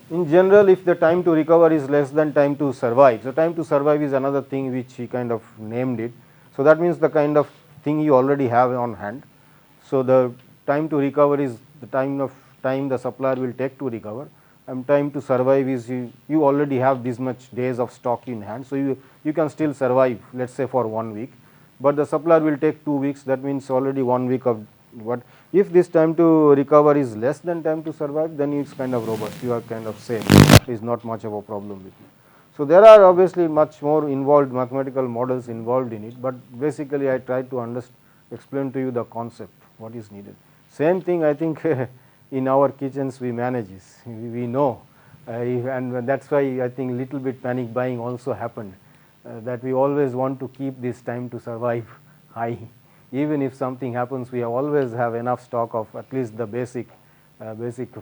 In general, if the time to recover is less than time to survive, so time to survive is another thing which he kind of named it. So that means the kind of thing you already have on hand. So the time to recover is the time the supplier will take to recover, and time to survive is you already have this much days of stock in hand. So you can still survive, let's say for 1 week, but the supplier will take 2 weeks. That means already 1 week of what. If this time to recover is less than time to survive, then it's kind of robust. You are kind of safe. Is not much of a problem with it. So there are obviously much more involved mathematical models involved in it, but basically I try to explain to you the concept, what is needed. Same thing I think in our kitchens we manage this, we know, and that's why I think little bit panic buying also happened, that we always want to keep this time to survive high. Even if something happens, we always have enough stock of at least the basic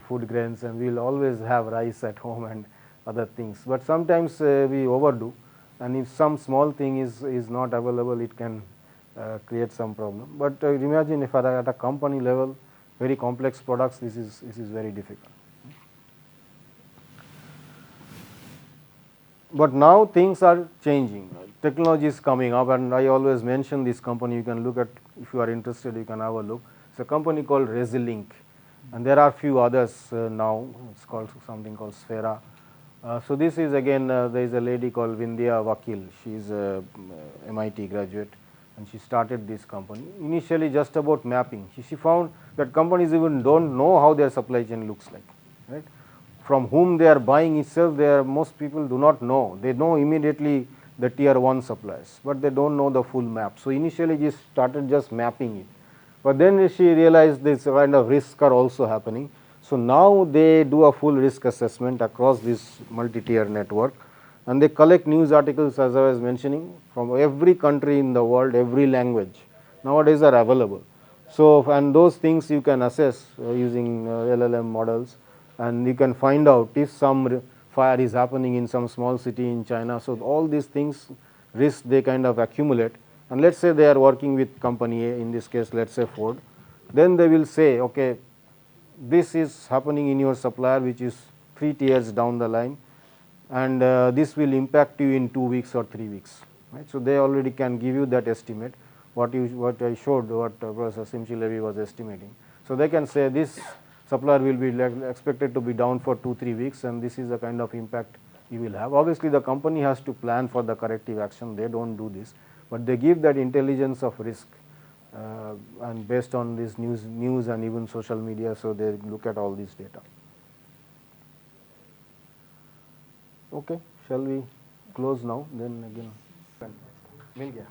food grains, and we will always have rice at home and other things. But sometimes we overdo, and if some small thing is not available, it can create some problem. But imagine if at a company level, very complex products, this is very difficult. But now things are changing, technology is coming up, and I always mention this company. You can look at, if you are interested, you can have a look. It's a company called Resilink, and there are few others now. It's called something called Sphera. So this is again, there is a lady called Vindhya Vakil. She is a MIT graduate, and she started this company initially just about mapping. She found that companies even don't know how their supply chain looks like, right? From whom they are buying itself, most people do not know. They know immediately the tier 1 suppliers, but they don't know the full map. So initially she started just mapping it, but then she realized this kind of risks are also happening. So now they do a full risk assessment across this multi-tier network, and they collect news articles, as I was mentioning, from every country in the world, every language nowadays are available. So, and those things you can assess using LLM models, and you can find out if some fire is happening in some small city in China. So all these things, risks, they kind of accumulate, and let's say they are working with company A, in this case let's say Ford, then they will say, okay, this is happening in your supplier which is 3 tiers down the line, and this will impact you in 2 weeks or 3 weeks, right? So they already can give you that estimate, what I showed, what Professor Simchi-Levy was estimating. So they can say this supplier will be expected to be down for 2-3 weeks, and this is the kind of impact you will have. Obviously the company has to plan for the corrective action, they don't do this, but they give that intelligence of risk, and based on this news and even social media, so they look at all this data. Okay, shall we close now? Then again, मिल गया.